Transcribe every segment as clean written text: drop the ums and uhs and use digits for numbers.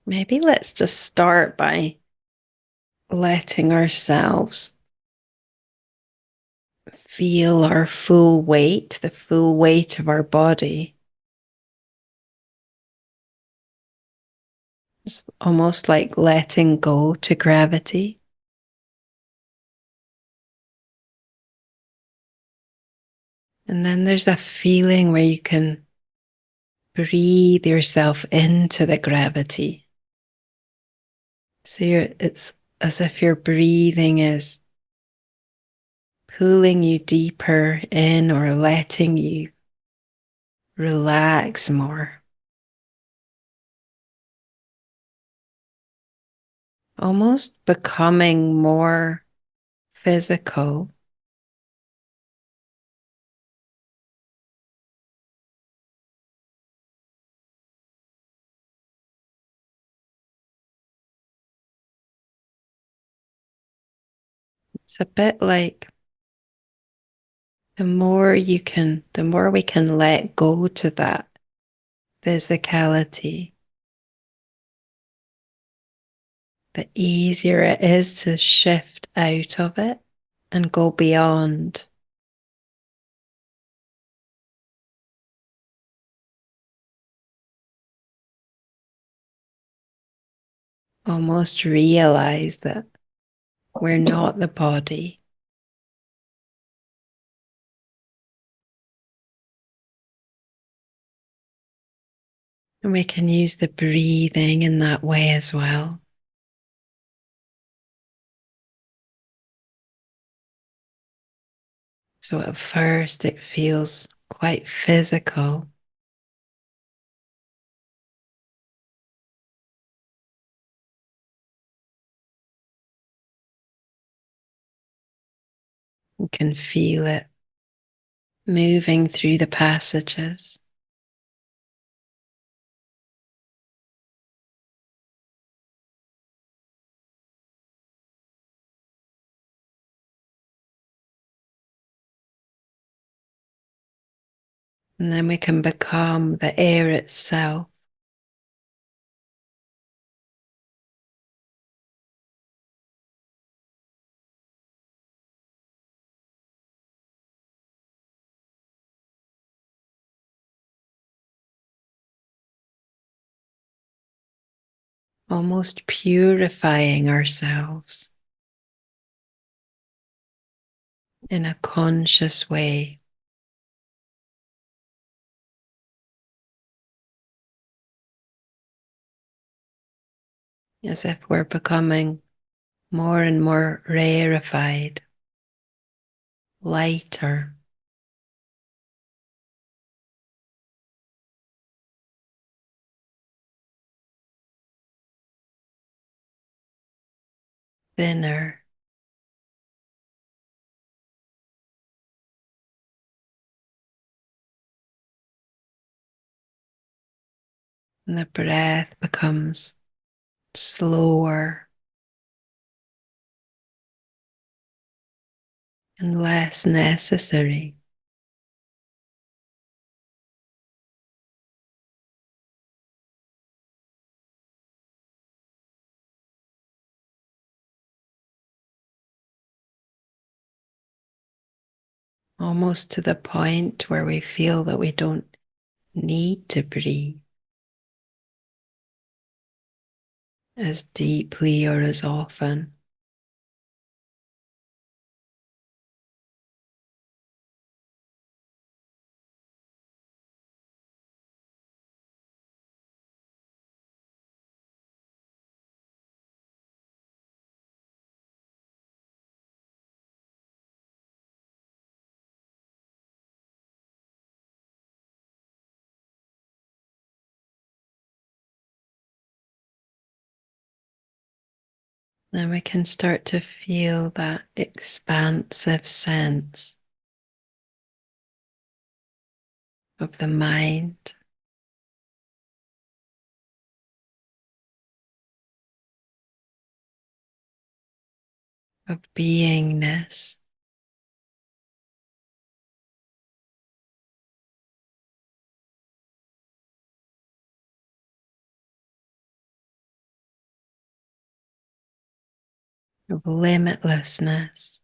Maybe let's just start by letting ourselves feel our full weight, the full weight of our body. It's almost like letting go to gravity. And then there's a feeling where you can breathe yourself into the gravity. So it's as if your breathing is pulling you deeper in or letting you relax more. Almost becoming more physical. It's a bit like the more we can let go to that physicality, the easier it is to shift out of it and go beyond. Almost realize that we're not the body. And we can use the breathing in that way as well. So at first it feels quite physical. You can feel it moving through the passages. And then we can become the air itself. Almost purifying ourselves in a conscious way, as if we're becoming more and more rarefied, lighter, thinner. And the breath becomes slower and less necessary. Almost to the point where we feel that we don't need to breathe as deeply or as often. Then we can start to feel that expansive sense of the mind, of beingness. of limitlessness.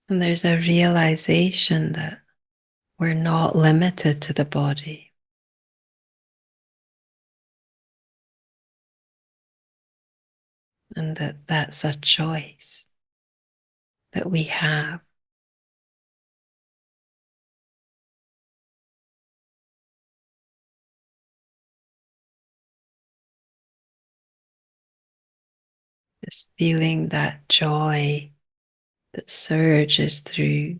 And there's a realization that we're not limited to the body, and that that's a choice that we have. Just feeling that joy that surges through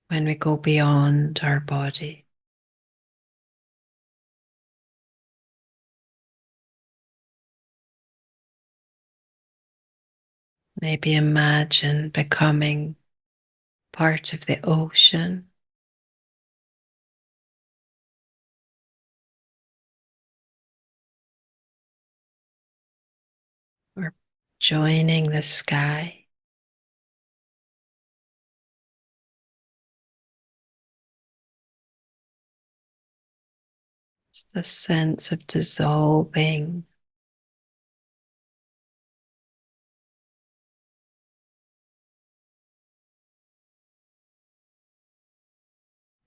when we go beyond our body. Maybe imagine becoming part of the ocean, or joining the sky. It's the sense of dissolving,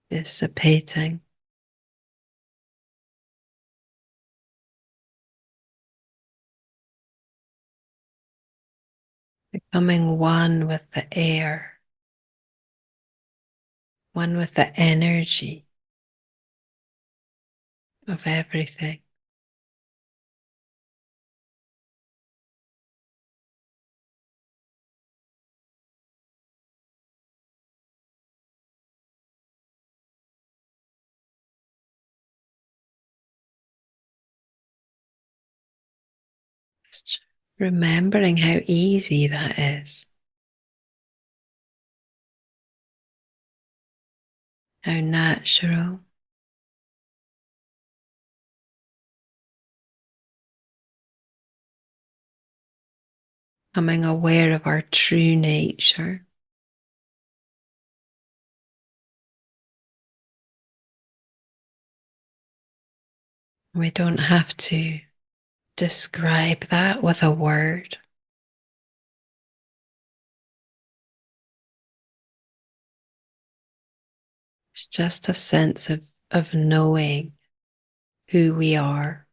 dissipating, becoming one with the air, one with the energy of everything. Just remembering how easy that is, how natural, becoming aware of our true nature. We don't have to describe that with a word. It's just a sense of knowing who we are.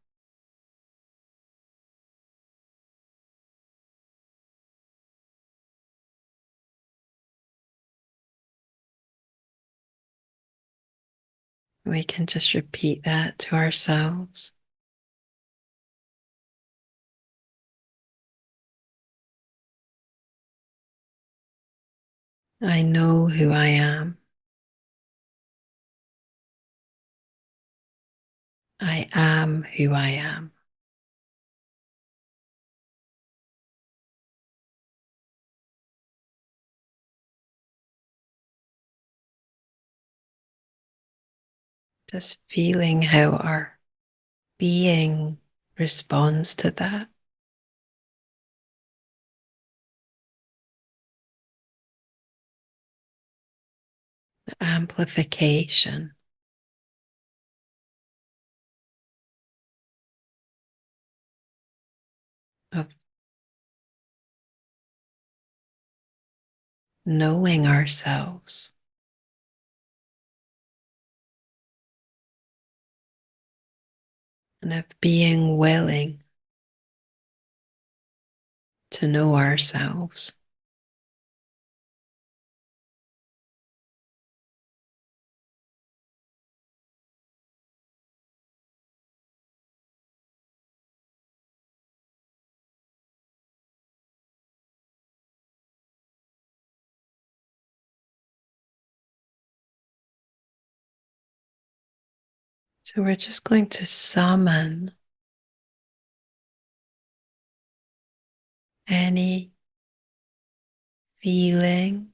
We can just repeat that to ourselves. I know who I am. I am who I am. Just feeling how our being responds to that. The amplification of knowing ourselves and of being willing to know ourselves. So we're just going to summon any feeling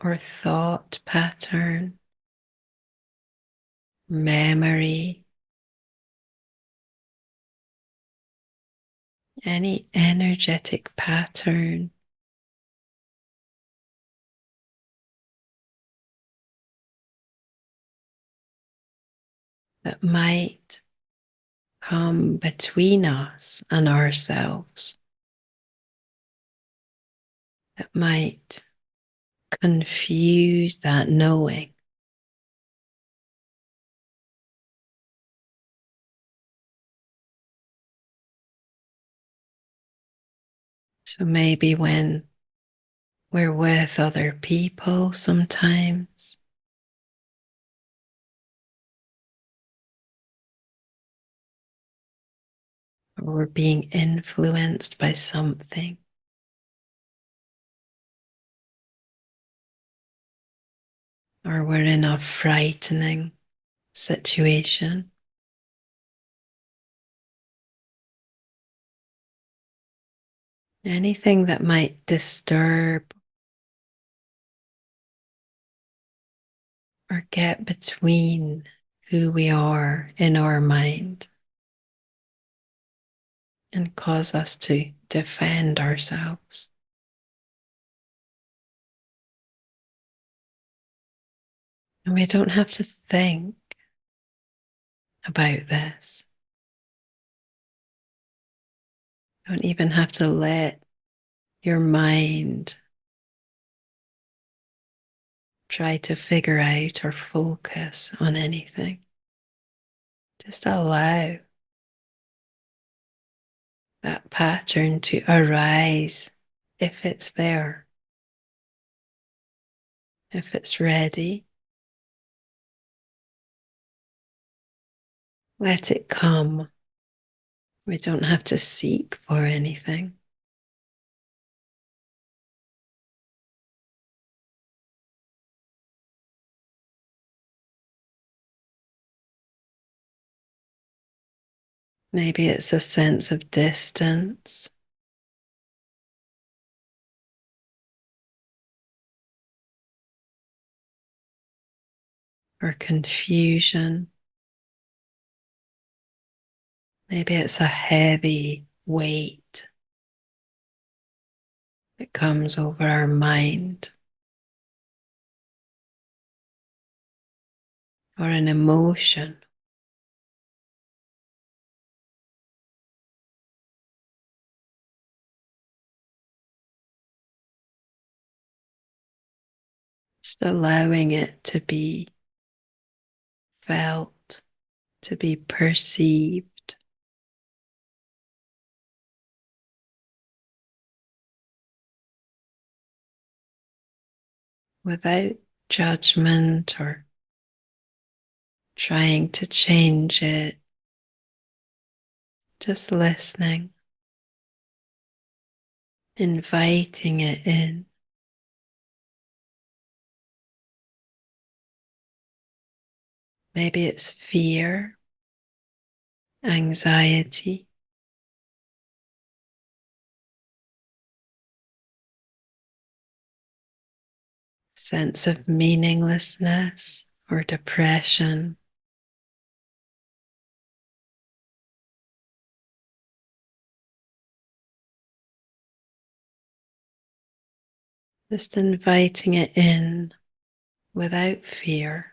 or thought pattern, memory, any energetic pattern that might come between us and ourselves, that might confuse that knowing. So maybe when we're with other people sometimes, or we're being influenced by something, or we're in a frightening situation, anything that might disturb or get between who we are in our mind and cause us to defend ourselves. And we don't have to think about this. Don't even have to let your mind try to figure out or focus on anything. Just allow that pattern to arise if it's there, if it's ready. Let it come. We don't have to seek for anything. Maybe it's a sense of distance, or confusion. Maybe it's a heavy weight that comes over our mind, or an emotion. Just allowing it to be felt, to be perceived, without judgment or trying to change it, just listening, inviting it in. Maybe it's fear, anxiety, sense of meaninglessness or depression. Just inviting it in without fear.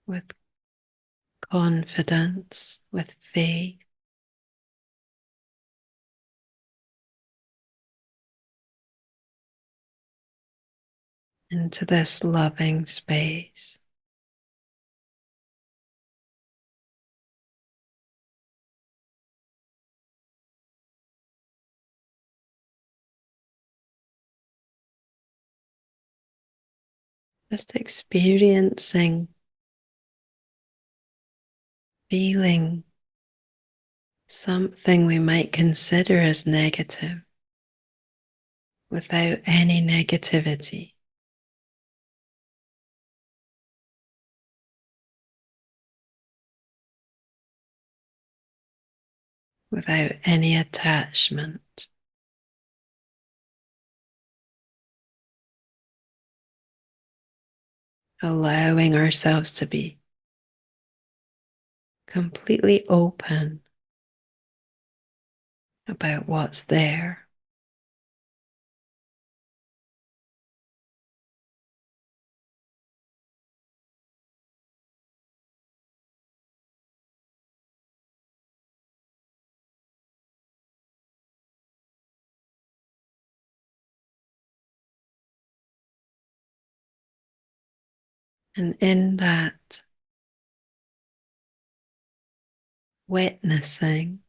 With confidence, with faith, into this loving space. Just experiencing, feeling something we might consider as negative without any negativity, without any attachment. Allowing ourselves to be completely open about what's there. And in that witnessing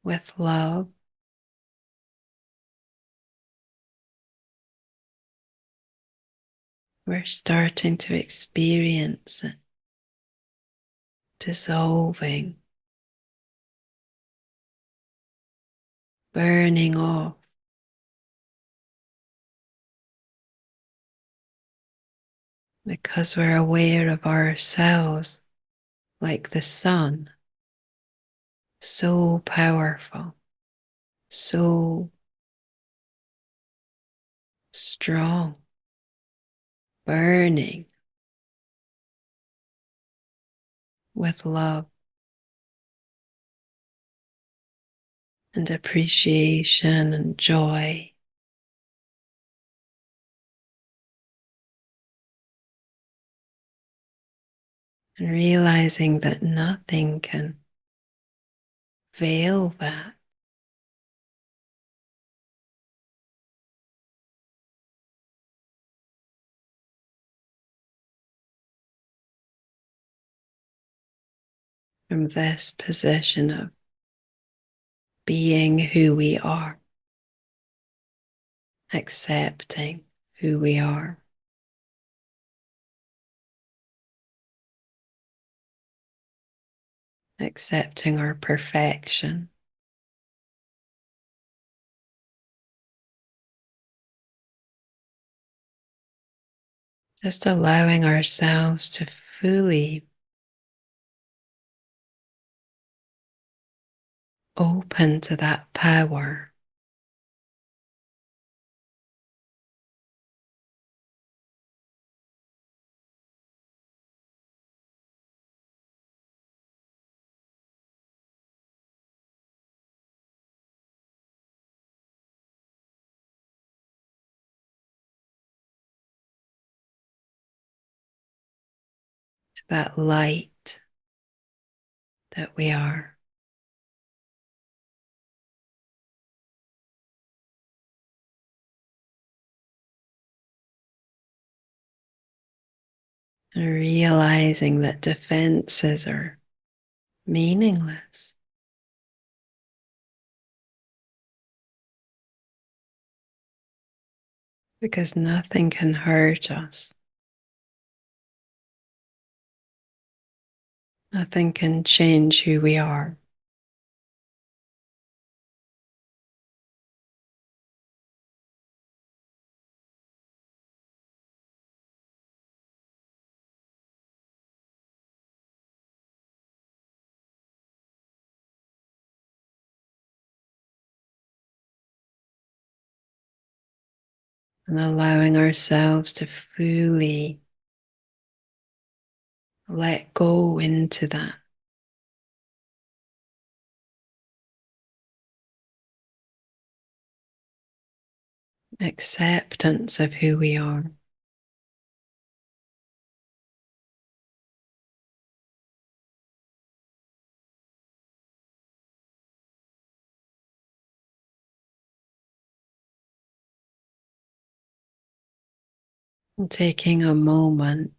with love, we're starting to experience it dissolving, burning off, because we're aware of ourselves like the sun, so powerful, so strong, burning with love and appreciation and joy. And realizing that nothing can veil that. From this position of being who we are, accepting who we are, accepting our perfection, just allowing ourselves to fully open to that power, to that light that we are. And realizing that defenses are meaningless because nothing can hurt us. Nothing can change who we are. And allowing ourselves to fully let go into that. Acceptance of who we are. And taking a moment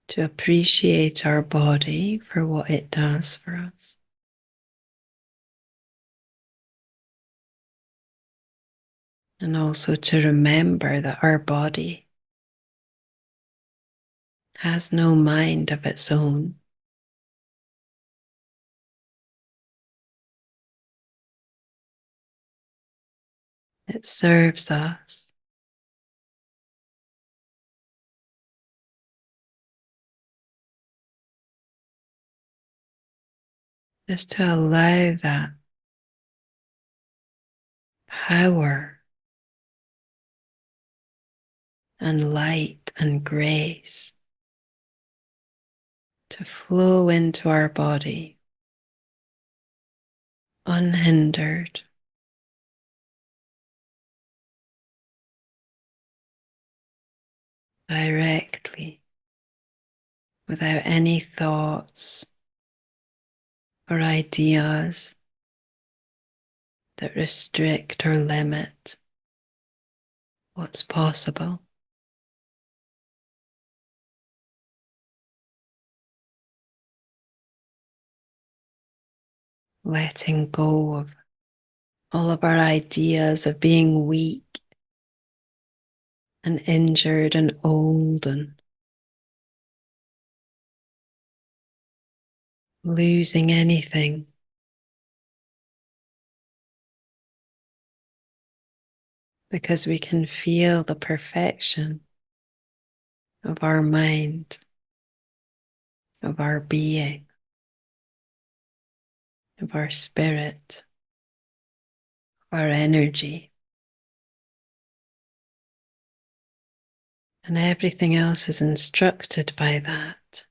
to appreciate our body for what it does for us. And also to remember that our body has no mind of its own. It serves us just to allow that power and light and grace to flow into our body unhindered, directly, without any thoughts or ideas that restrict or limit what's possible. Letting go of all of our ideas of being weak and injured and old and losing anything. Because we can feel the perfection of our mind, of our being, of our spirit, our energy. And everything else is instructed by that.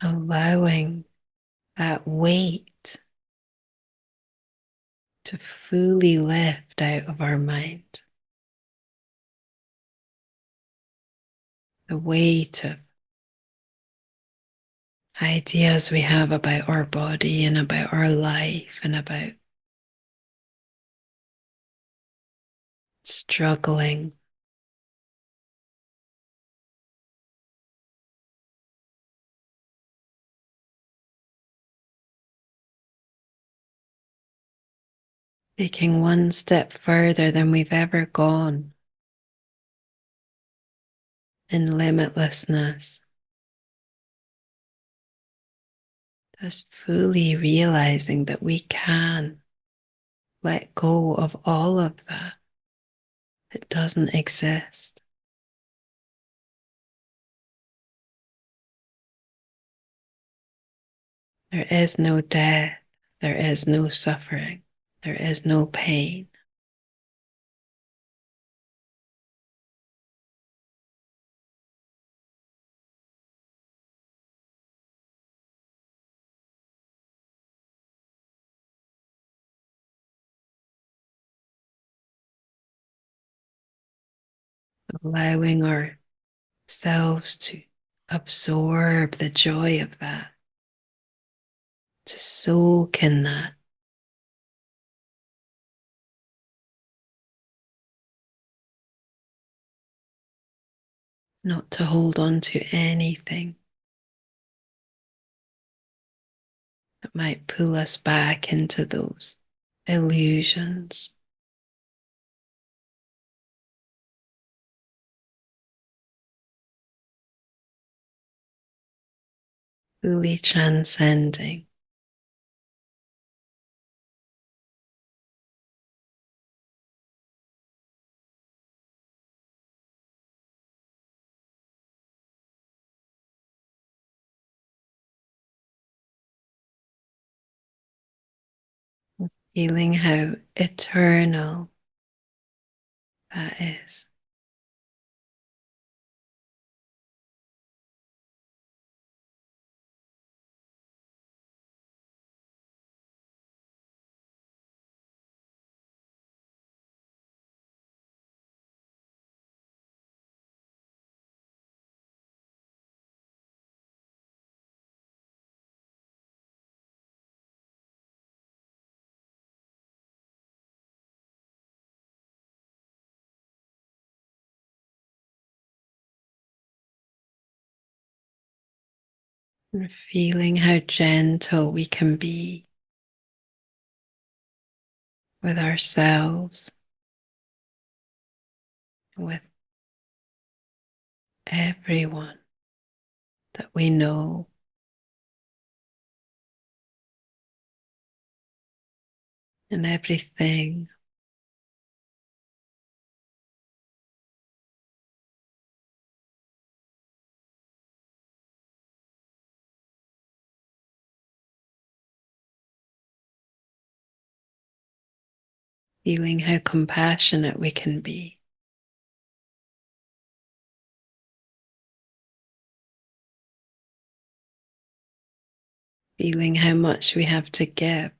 Allowing that weight to fully lift out of our mind. The weight of ideas we have about our body and about our life and about struggling. Taking one step further than we've ever gone in limitlessness. Just fully realizing that we can let go of all of that. It doesn't exist. There is no death. There is no suffering. There is no pain. Allowing ourselves to absorb the joy of that, to soak in that. Not to hold on to anything that might pull us back into those illusions. Fully transcending. Feeling how eternal that is. And feeling how gentle we can be with ourselves, with everyone that we know. And everything. Feeling how compassionate we can be. feeling how much we have to give.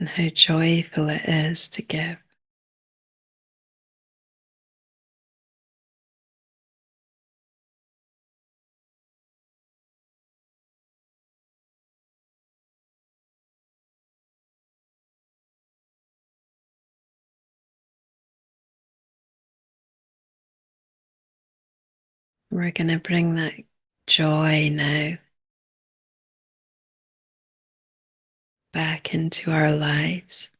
And how joyful it is to give. We're going to bring that joy now back into our lives.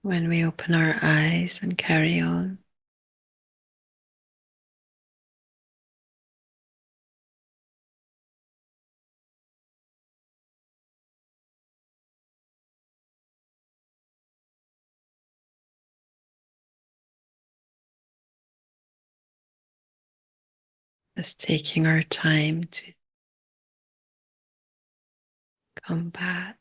When we open our eyes and carry on. Just taking our time to come back.